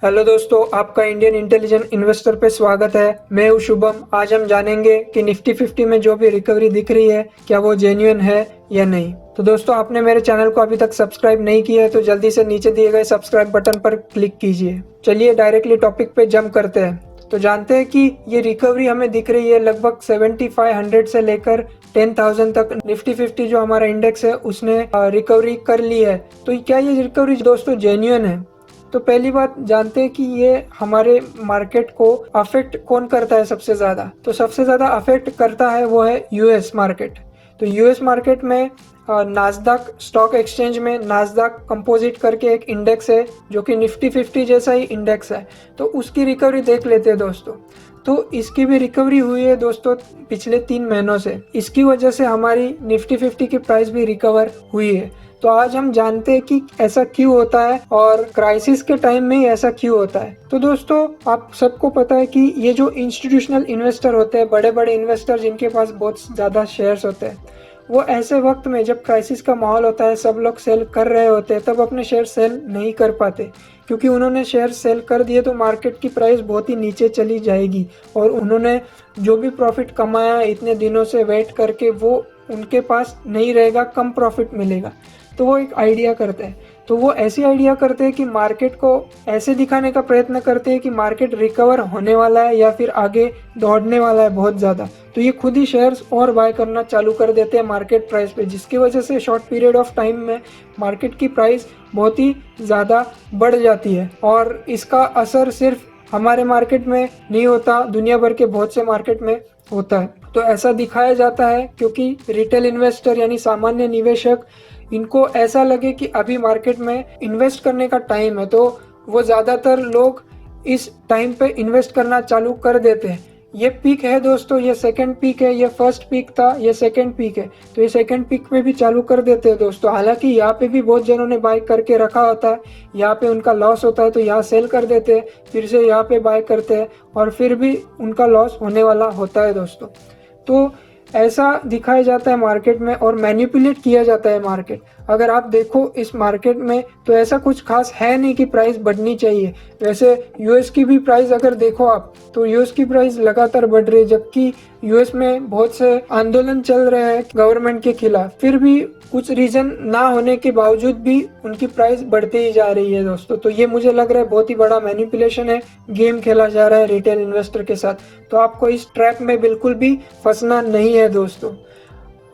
Hello दोस्तों, आपका Indian intelligent investor पे स्वागत है। मैं हूं शुभम। आज हम जानेंगे कि निफ्टी 50 में जो भी रिकवरी दिख रही है क्या वो जेन्युइन है या नहीं। तो दोस्तों, आपने मेरे चैनल को अभी तक सब्सक्राइब नहीं किया है तो जल्दी से नीचे दिए गए सब्सक्राइब बटन पर क्लिक कीजिए। चलिए डायरेक्टली टॉपिक पे जंप करते हैं। तो जानते हैं कि ये रिकवरी हमें दिख रही है लगभग 7500 से लेकर 10,000 तक। निफ्टी 50 जो हमारा इंडेक्स है उसने रिकवरी कर ली है। तो क्या ये रिकवरी दोस्तों जेन्युइन है? तो पहली बात जानते हैं कि ये हमारे मार्केट को अफेक्ट कौन करता है सबसे ज़्यादा। तो सबसे ज़्यादा अफेक्ट करता है वो है यूएस मार्केट। तो यूएस मार्केट में नास्डाक स्टॉक एक्सचेंज में नास्डाक कंपोजिट करके एक इंडेक्स है जो कि निफ्टी 50 जैसा ही इंडेक्स है। तो उसकी रिकवरी देख लेते हैं दोस्तों। तो इसकी भी रिकवरी हुई है दोस्तों पिछले 3 महीनों से। इसकी वजह से हमारी निफ्टी 50 की प्राइस भी रिकवर हुई है। तो आज हम जानते हैं कि ऐसा क्यों होता है और क्राइसिस के टाइम में ही ऐसा क्यों होता है। तो दोस्तों, आप सबको पता है कि ये जो इंस्टीट्यूशनल इन्वेस्टर होते हैं, बड़े बड़े इन्वेस्टर जिनके पास बहुत ज़्यादा शेयर्स होते हैं, वो ऐसे वक्त में जब क्राइसिस का माहौल होता है, सब लोग सेल कर रहे होते हैं, तब अपने शेयर सेल नहीं कर पाते क्योंकि उन्होंने शेयर सेल कर दिए तो मार्केट की प्राइस बहुत ही नीचे चली जाएगी और उन्होंने जो भी प्रॉफिट कमाया इतने दिनों से वेट करके वो उनके पास नहीं रहेगा, कम प्रॉफिट मिलेगा। तो वो एक आइडिया करते हैं। तो वो ऐसी आइडिया करते हैं कि मार्केट को ऐसे दिखाने का प्रयत्न करते हैं कि मार्केट रिकवर होने वाला है या फिर आगे दौड़ने वाला है बहुत ज़्यादा। तो ये खुद ही शेयर्स और बाय करना चालू कर देते हैं मार्केट प्राइस पे, जिसकी वजह से शॉर्ट पीरियड ऑफ टाइम में मार्केट की प्राइस बहुत ही ज़्यादा बढ़ जाती है। और इसका असर सिर्फ हमारे मार्केट में नहीं होता, दुनिया भर के बहुत से मार्केट में होता है। तो ऐसा दिखाया जाता है क्योंकि रिटेल इन्वेस्टर यानी सामान्य निवेशक, इनको ऐसा लगे कि अभी मार्केट में इन्वेस्ट करने का टाइम है, तो वो ज़्यादातर लोग इस टाइम पे इन्वेस्ट करना चालू कर देते हैं। ये पीक है दोस्तों, ये सेकंड पीक है, ये फर्स्ट पीक था, ये सेकंड पीक है। तो ये सेकंड पीक में भी चालू कर देते हैं दोस्तों। हालांकि यहाँ पे भी बहुत जनों ने बाय करके रखा होता है, यहाँ पे उनका लॉस होता है तो यहाँ सेल कर देते हैं, फिर से यहाँ पे बाय करते हैं और फिर भी उनका लॉस होने वाला होता है दोस्तों। तो ऐसा दिखाया जाता है मार्केट में और मैनिपुलेट किया जाता है मार्केट। अगर आप देखो इस मार्केट में तो ऐसा कुछ खास है नहीं कि प्राइस बढ़नी चाहिए। वैसे यूएस की भी प्राइस अगर देखो आप तो यूएस की प्राइस लगातार बढ़ रही है, जबकि यूएस में बहुत से आंदोलन चल रहे हैं गवर्नमेंट के खिलाफ, फिर भी कुछ रीजन ना होने के बावजूद भी उनकी प्राइस बढ़ती ही जा रही है दोस्तों। तो ये मुझे लग रहा है बहुत ही बड़ा मैनिपुलेशन है, गेम खेला जा रहा है रिटेल इन्वेस्टर के साथ। तो आपको इस ट्रैप में बिल्कुल भी फंसना नहीं है दोस्तों।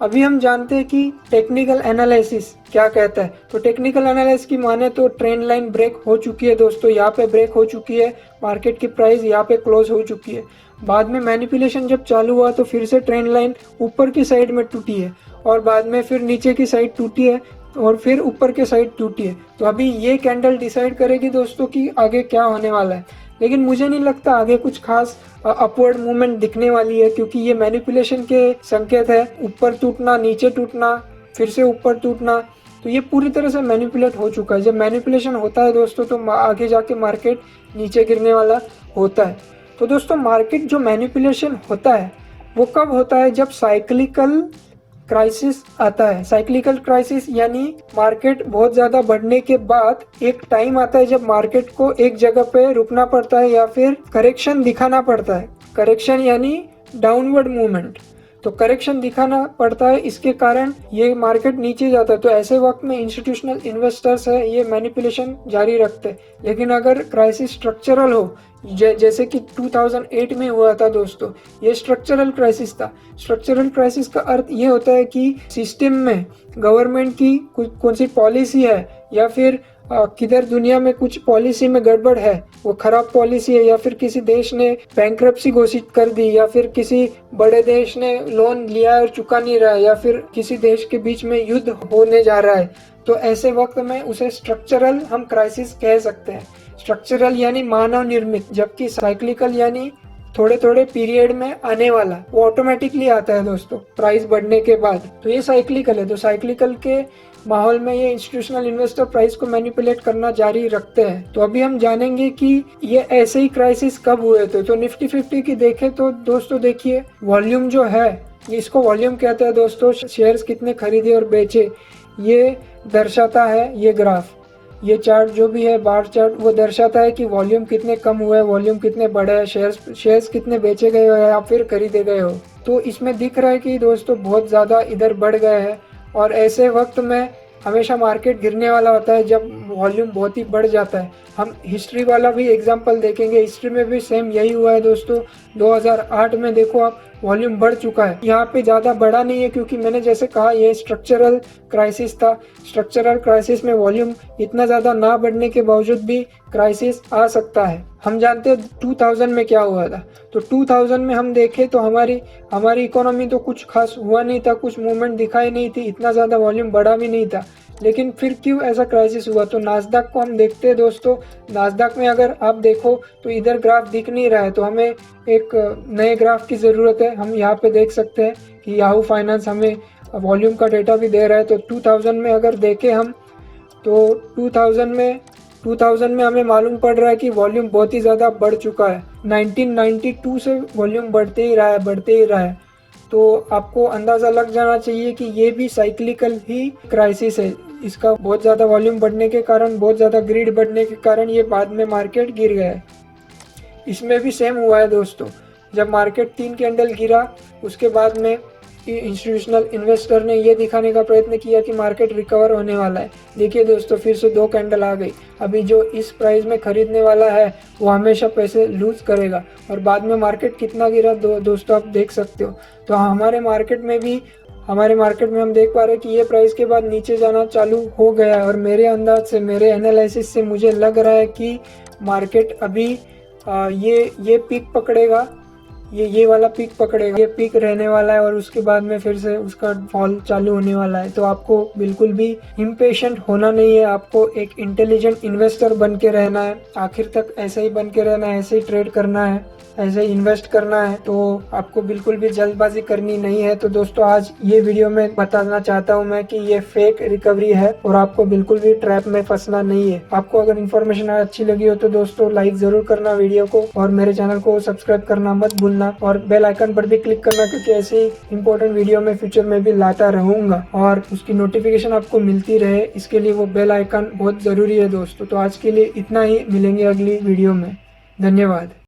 अभी हम जानते हैं कि टेक्निकल एनालिसिस क्या कहता है। तो टेक्निकल एनालिसिस की माने तो ट्रेंड लाइन ब्रेक हो चुकी है दोस्तों, यहाँ पे ब्रेक हो चुकी है, मार्केट की प्राइस यहाँ पे क्लोज हो चुकी है। बाद में मैनिपुलेशन जब चालू हुआ तो फिर से ट्रेंड लाइन ऊपर की साइड में टूटी है और बाद में फिर नीचे की साइड टूटी है और फिर ऊपर के साइड टूटी है। तो अभी ये कैंडल डिसाइड करेगी दोस्तों कि आगे क्या होने वाला है, लेकिन मुझे नहीं लगता आगे कुछ खास अपवर्ड मूवमेंट दिखने वाली है क्योंकि ये मैनिपुलेशन के संकेत है। ऊपर टूटना, नीचे टूटना, फिर से ऊपर टूटना, तो ये पूरी तरह से मैनिपुलेट हो चुका है। जब मैनिपुलेशन होता है दोस्तों तो आगे जाके मार्केट नीचे गिरने वाला होता है। तो दोस्तों, मार्केट जो मैनिपुलेशन होता है वो कब होता है? जब साइक्लिकल क्राइसिस आता है। साइक्लिकल क्राइसिस यानी मार्केट बहुत ज़्यादा बढ़ने के बाद एक टाइम आता है जब मार्केट को एक जगह पे रुकना पड़ता है या फिर करेक्शन दिखाना पड़ता है। करेक्शन यानी डाउनवर्ड मूवमेंट। तो करेक्शन दिखाना पड़ता है, इसके कारण ये मार्केट नीचे जाता है। तो ऐसे वक्त में इंस्टीट्यूशनल इन्वेस्टर्स है ये मैनिपुलेशन जारी रखते हैं। लेकिन अगर क्राइसिस स्ट्रक्चरल हो, जैसे कि 2008 में हुआ था दोस्तों, ये स्ट्रक्चरल क्राइसिस था। स्ट्रक्चरल क्राइसिस का अर्थ ये होता है कि सिस्टम में गवर्नमेंट की कौन सी पॉलिसी है या फिर किधर दुनिया में कुछ पॉलिसी में गड़बड़ है, वो खराब पॉलिसी है, या फिर किसी देश ने बैंक्रप्सी घोषित कर दी, या फिर किसी बड़े देश ने लोन लिया और चुका नहीं रहा है, या फिर किसी देश के बीच में युद्ध होने जा रहा है। तो ऐसे वक्त में उसे स्ट्रक्चरल हम क्राइसिस कह सकते हैं। स्ट्रक्चरल यानी मानव निर्मित, जबकि साइक्लिकल यानी थोड़े थोड़े पीरियड में आने वाला, वो ऑटोमेटिकली आता है दोस्तों प्राइस बढ़ने के बाद। तो ये साइक्लिकल है। तो साइक्लिकल के माहौल में ये इंस्टीट्यूशनल इन्वेस्टर प्राइस को मैनिपुलेट करना जारी रखते हैं। तो अभी हम जानेंगे कि ये ऐसे ही क्राइसिस कब हुए थे। तो निफ्टी 50 की देखें तो दोस्तों देखिए, वॉल्यूम जो है, इसको वॉल्यूम कहते हैं दोस्तों, शेयर्स कितने खरीदे और बेचे, ये दर्शाता है ये ग्राफ। ये चार्ट जो भी है बार चार्ट वो दर्शाता है कि वॉल्यूम कितने कम हुए, वॉल्यूम कितने बढ़े हैं, शेयर्स कितने बेचे गए हो या फिर खरीदे गए हो। तो इसमें दिख रहा है कि दोस्तों बहुत ज़्यादा इधर बढ़ गए हैं और ऐसे वक्त में हमेशा मार्केट गिरने वाला होता है जब वॉल्यूम बहुत ही बढ़ जाता है। हम हिस्ट्री वाला भी एग्जांपल देखेंगे, हिस्ट्री में भी सेम यही हुआ है दोस्तों। 2008 में देखो आप वॉल्यूम बढ़ चुका है, यहाँ पे ज़्यादा बढ़ा नहीं है क्योंकि मैंने जैसे कहा ये स्ट्रक्चरल क्राइसिस था। स्ट्रक्चरल क्राइसिस में वॉल्यूम इतना ज़्यादा ना बढ़ने के बावजूद भी क्राइसिस आ सकता है। हम जानते हैं 2000 में क्या हुआ था। तो 2000 में हम देखें तो हमारी इकोनॉमी तो कुछ खास हुआ नहीं था, कुछ मूवमेंट दिखाई नहीं थी, इतना ज़्यादा वॉल्यूम बढ़ा भी नहीं था। लेकिन फिर क्यों ऐसा क्राइसिस हुआ? तो नास्डैक को हम देखते हैं दोस्तों। नास्डैक में अगर आप देखो तो इधर ग्राफ दिख नहीं रहा है, तो हमें एक नए ग्राफ की ज़रूरत है। हम यहाँ पे देख सकते हैं कि याहू फाइनेंस हमें वॉल्यूम का डेटा भी दे रहा है। तो 2000 में अगर देखें हम तो 2000 में हमें मालूम पड़ रहा है कि वॉल्यूम बहुत ही ज़्यादा बढ़ चुका है। 1992 से वॉल्यूम बढ़ते ही रहा है। तो आपको अंदाज़ा लग जाना चाहिए कि ये भी साइक्लिकल ही क्राइसिस है। इसका बहुत ज़्यादा वॉल्यूम बढ़ने के कारण, बहुत ज़्यादा ग्रीड बढ़ने के कारण ये बाद में मार्केट गिर गया है। इसमें भी सेम हुआ है दोस्तों। जब मार्केट 3 कैंडल गिरा उसके बाद में इंस्टीट्यूशनल इन्वेस्टर ने ये दिखाने का प्रयत्न किया कि मार्केट रिकवर होने वाला है। देखिए दोस्तों फिर से 2 कैंडल आ गई। अभी जो इस प्राइस में खरीदने वाला है वो हमेशा पैसे लूज करेगा और बाद में मार्केट कितना गिरा दोस्तों आप देख सकते हो। तो हमारे मार्केट में हम देख पा रहे हैं कि ये प्राइस के बाद नीचे जाना चालू हो गया है और मेरे अंदाज से, मेरे एनालिसिस से मुझे लग रहा है कि मार्केट अभी ये पीक पकड़ेगा, ये वाला पीक पकड़ेगा, ये पीक रहने वाला है और उसके बाद में फिर से उसका फॉल चालू होने वाला है। तो आपको बिल्कुल भी इम्पेशेंट होना नहीं है, आपको एक इंटेलिजेंट इन्वेस्टर बन के रहना है, आखिर तक ऐसे ही बन के रहना है, ऐसे ही ट्रेड करना है, ऐसे ही इन्वेस्ट करना है। तो आपको बिल्कुल भी जल्दबाजी करनी नहीं है। तो दोस्तों आज ये वीडियो में बताना चाहता हूँ मैं कि ये फेक रिकवरी है और आपको बिल्कुल भी ट्रैप में फंसना नहीं है। आपको अगर इन्फॉर्मेशन अच्छी लगी हो तो दोस्तों लाइक जरूर करना वीडियो को और मेरे चैनल को सब्सक्राइब करना मत भूलना और बेल आइकन पर भी क्लिक करना, क्योंकि ऐसे ही इंपॉर्टेंट वीडियो में फ्यूचर में भी लाता रहूंगा और उसकी नोटिफिकेशन आपको मिलती रहे, इसके लिए वो बेल आइकन बहुत जरूरी है दोस्तों। तो आज के लिए इतना ही, मिलेंगे अगली वीडियो में। धन्यवाद।